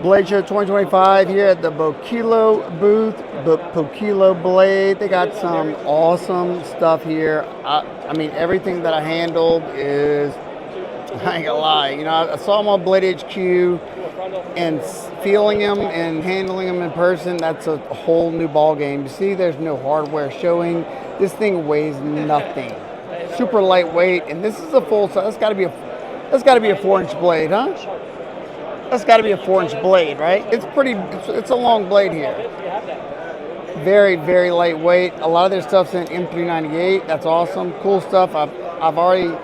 Blade Show 2025 here at the POIKILO booth, POIKILO Blade. They got some awesome stuff here. I mean, everything that I handled is, I ain't gonna lie, you know, I saw them on Blade HQ, and feeling them and handling them in person, that's a whole new ball game. You see, there's no hardware showing. This thing weighs nothing. Super lightweight, and this is a full size. That's got to be a 4-inch blade, huh? That's got to be a 4-inch blade, right? It's a long blade here. Very, very lightweight. A lot of their stuff's in M398. That's awesome. Cool stuff. I've already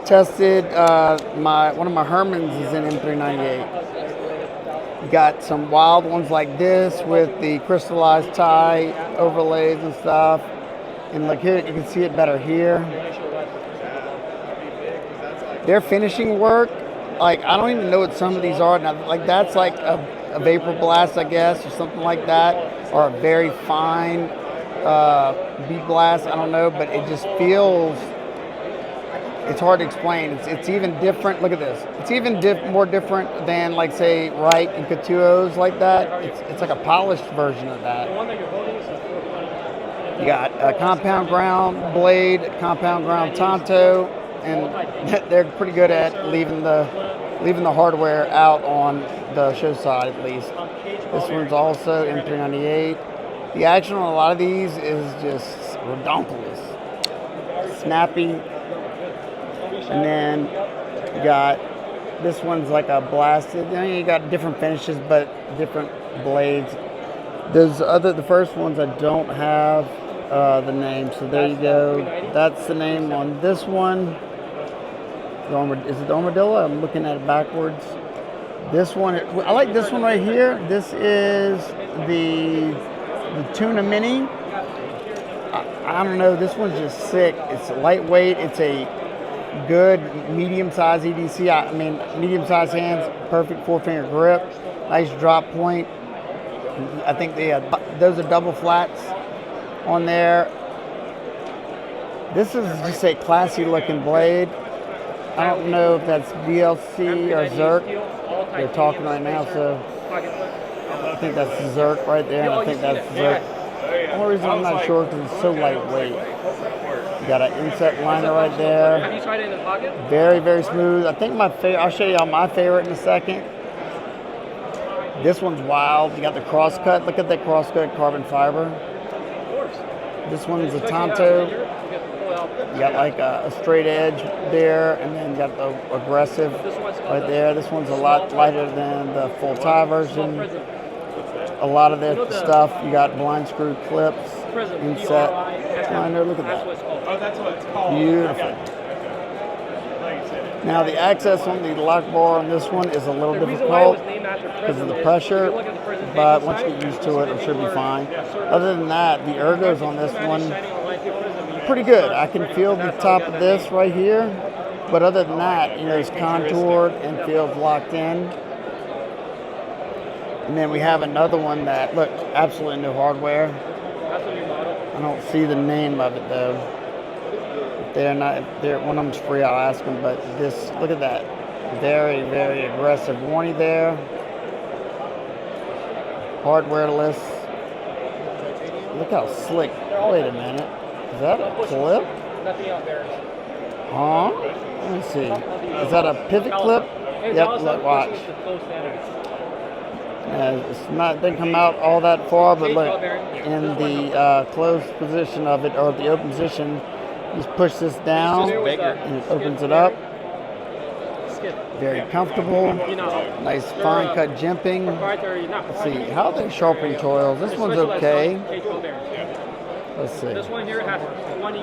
tested one of my Hermans is in M398. Got some wild ones like this with the crystallized tie overlays and stuff. And look here, you can see it better here. Their finishing work, like, I don't even know what some of these are. Now, like, that's like a vapor blast, I guess, or something like that, or a very fine bead blast. I don't know, but it just feels, it's hard to explain. It's even different. Look at this. It's even more different than, like, say, Wright and Coutuo's like that. It's like a polished version of that. You got a compound ground blade, compound ground Tonto, and they're pretty good at leaving the hardware out on the show side, at least. This one's also M398. The action on a lot of these is just redonkulous, snappy. And then you got this one's like a blasted. You got different finishes, but different blades. The first ones I don't have the name, so there you go. That's the name on this one. Is it the Armadillo? I'm looking at it backwards. This one, I like this one right here. This is the Tuna Mini. I don't know. This one's just sick. It's lightweight. It's a good medium-sized EDC. I mean, medium-sized hands, perfect 4-finger grip, nice drop point. I think those are double flats on there. This is just a classy-looking blade. I don't know if that's DLC or Zerk. They're talking right now, so I think that's Zerk right there, and I think that's Zerk. The only reason I'm not sure because it's so lightweight. You got an inset liner right there. Have you tried it in the pocket? Very, very smooth. I think I'll show you all my favorite in a second. This one's wild. You got the crosscut. Look at that crosscut carbon fiber. This one's a Tonto. You got like a straight edge there, and then you got the aggressive right there. This one's a lot lighter than the full tie version. A lot of their stuff, you got blind screw clips, inset liner. Look at that. Beautiful. Now the access on the lock bar on this one is a little difficult because of the pressure, but once you get used to it, it should be fine. Other than that, the ergos on this one, pretty good. I can feel the top of this right here, but other than that, you know, it's contoured and feels locked in. And then we have another one that, look, absolutely no hardware. I don't see the name of it though. If one of them's free, I'll ask them. But this, look at that, very, very aggressive warning there. Hardwareless. Look how slick. Wait a minute. Is that a clip? Huh? Let me see. Is that a pivot clip? Yep, look, watch. It didn't come out all that far, but look, in the closed position of it, or the open position, just push this down, and it opens it up. Very comfortable. Nice fine cut jimping. Let's see, how are they sharpening coils? This one's okay. Let's see. This one here has 20.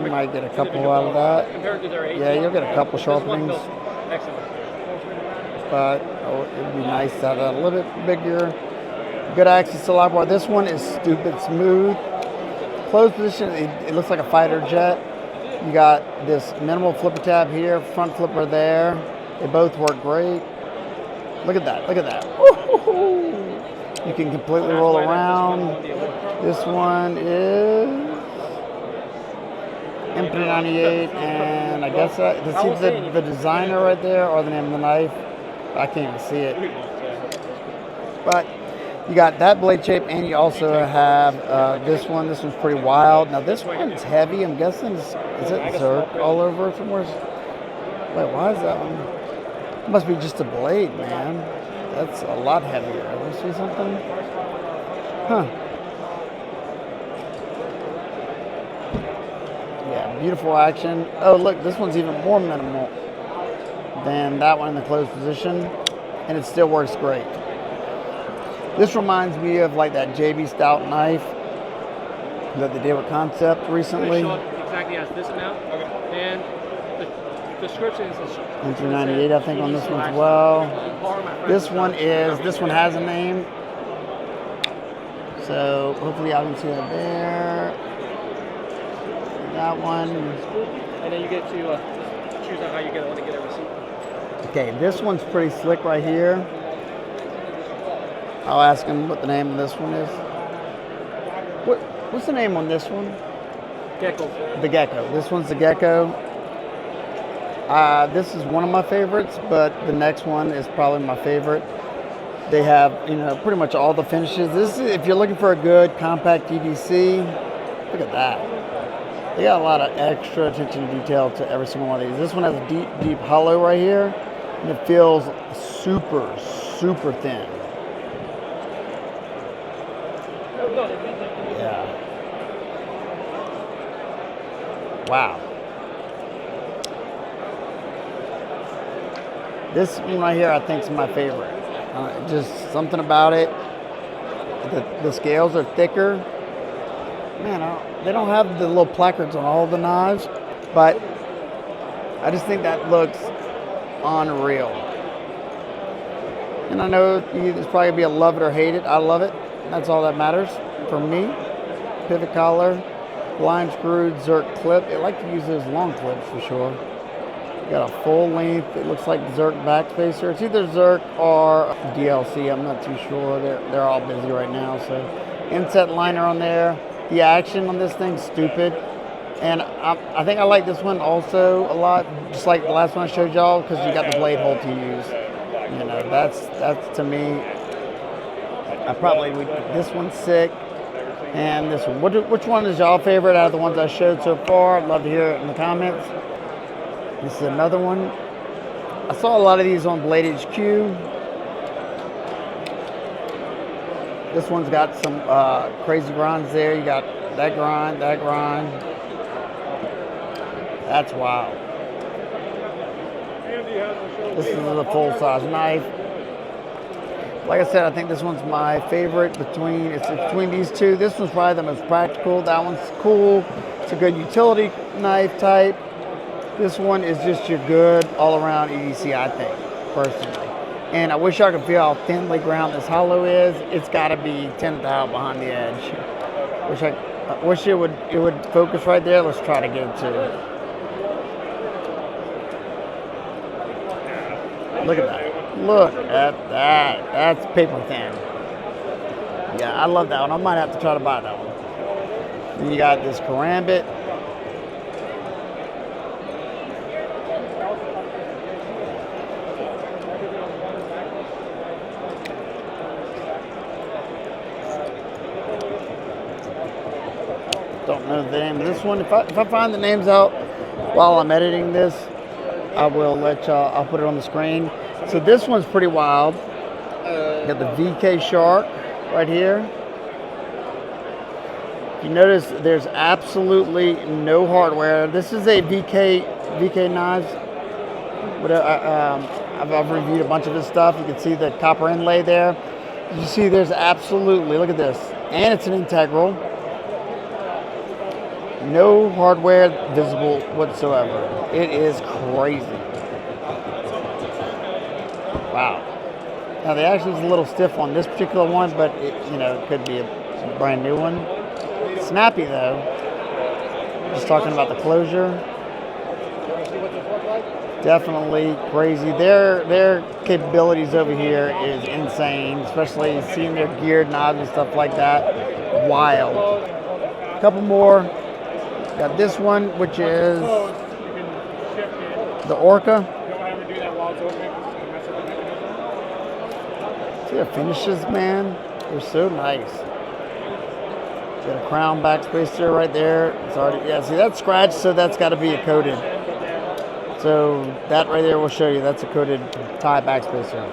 You might get a couple out of that. Yeah, you'll get a couple sharpenings. But it'd be nice to have a little bit bigger. Good access to lock bar. This one is stupid smooth. Closed position, it looks like a fighter jet. You got this minimal flipper tab here, front flipper there. They both work great. Look at that, look at that. Woo-hoo-hoo. You can completely roll around. This one is M398, and I guess this is the designer right there, or the name of the knife. I can't even see it. But you got that blade shape, and you also have this one. This one's pretty wild. Now this one's heavy. I'm guessing is it Zerk all over somewhere? Wait, why is that one? It must be just a blade, man. That's a lot heavier. Let's see something. Huh. Yeah, beautiful action. Oh, look, this one's even more minimal than that one in the closed position, and it still works great. This reminds me of like that JB Stout knife that they did with Concept recently. Exactly as this amount. And the description is $398, I think, on this one as well. This one has a name. So hopefully y'all can see that there. That one. And then you get to choose how you want to get a receipt. Okay, this one's pretty slick right here. I'll ask him what the name of this one is. What's the name on this one? Gecko. The Gecko. This one's the Gecko. This is one of my favorites, but the next one is probably my favorite. They have, pretty much all the finishes. This is, if you're looking for a good compact EDC, look at that. They got a lot of extra attention to detail to every single one of these. This one has a deep, deep hollow right here, and it feels super, super thin. Yeah. Wow. This one right here, I think, is my favorite. Just something about it. The scales are thicker. Man, they don't have the little placards on all the knives, but I just think that looks unreal. And I know there's probably gonna be a love it or hate it. I love it. That's all that matters for me. Pivot collar, blind screwed Zerk clip. I like to use those long clips for sure. Got a full length. It looks like Zerk backspacer. It's either Zerk or DLC. I'm not too sure. They're all busy right now. So inset liner on there. The action on this thing's stupid. And I think I like this one also a lot, just like the last one I showed y'all, because you got the blade hole to use. That's to me. This one's sick. And this one. Which one is y'all favorite out of the ones I showed so far? I'd love to hear it in the comments. This is another one. I saw a lot of these on Blade HQ. This one's got some crazy grinds there. You got that grind. That's wild. This is a full-size knife. Like I said, I think this one's my favorite between these two. This one's probably the most practical. That one's cool. It's a good utility knife type. This one is just your good all-around EDC, I think, personally. And I wish I could feel how thinly ground this hollow is. It's got to be 10th out behind the edge. I wish it would focus right there. Let's try to get it to. Look at that. Look at that. That's paper thin. Yeah, I love that one. I might have to try to buy that one. Then you got this karambit. Don't know the name of this one. If I find the names out while I'm editing this, I will let y'all. I'll put it on the screen. So this one's pretty wild. Got the VK Shark right here. You notice there's absolutely no hardware. This is a VK knives. I've reviewed a bunch of this stuff. You can see the copper inlay there. You see there's absolutely, look at this. And it's an integral. No hardware visible whatsoever. It is crazy. Wow. Now the action is a little stiff on this particular one, but it could be a brand new one. Snappy though. Just talking about the closure. Definitely crazy. Their capabilities over here is insane, especially seeing their geared knobs and stuff like that. Wild. A couple more. Got this one, which is the Orca. See the finishes, man? They're so nice. Got a crown backspacer right there. It's already, yeah, see that's scratched, so that's got to be a coated. So that right there will show you that's a coated tie backspacer.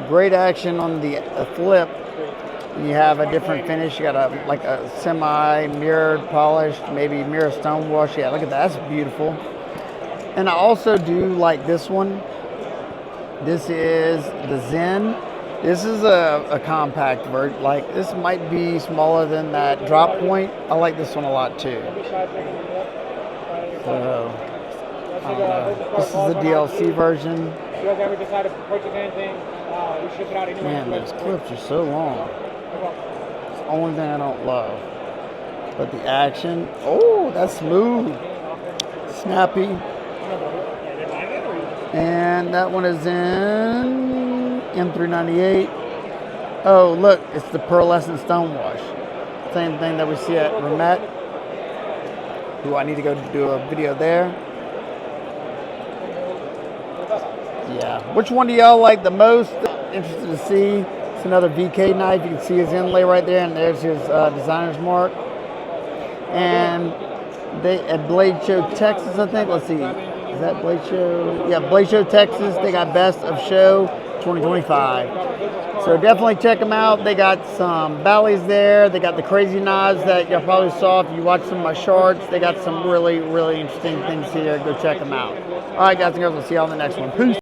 Great action on the flip. You have a different finish. You got a like a semi mirrored polished, maybe mirror stone wash. Yeah, look at that. That's beautiful. And I also do like this one. This is the Zen. This is a compact version. Like this might be smaller than that drop point. I like this one a lot too. So I don't know. This is the DLC version. If you guys ever decide to purchase anything, we ship it out anywhere. Man, those clips are so long. It's the only thing I don't love. But the action, oh, that's smooth. Snappy. And that one is in M398. Oh, look, it's the pearlescent stonewash. Same thing that we see at Ramet. Ooh, I need to go do a video there. Yeah. Which one do y'all like the most? Interested to see. It's another VK knife. You can see his inlay right there, and there's his designer's mark. And they at Blade Show Texas, I think. Let's see. Is that Blade Show? Yeah, Blade Show Texas. They got Best of Show 2025. So definitely check them out. They got some Bally's there. They got the crazy knives that y'all probably saw if you watched some of my shorts. They got some really, really interesting things here. Go check them out. All right, guys and girls. We'll see y'all in the next one. Peace.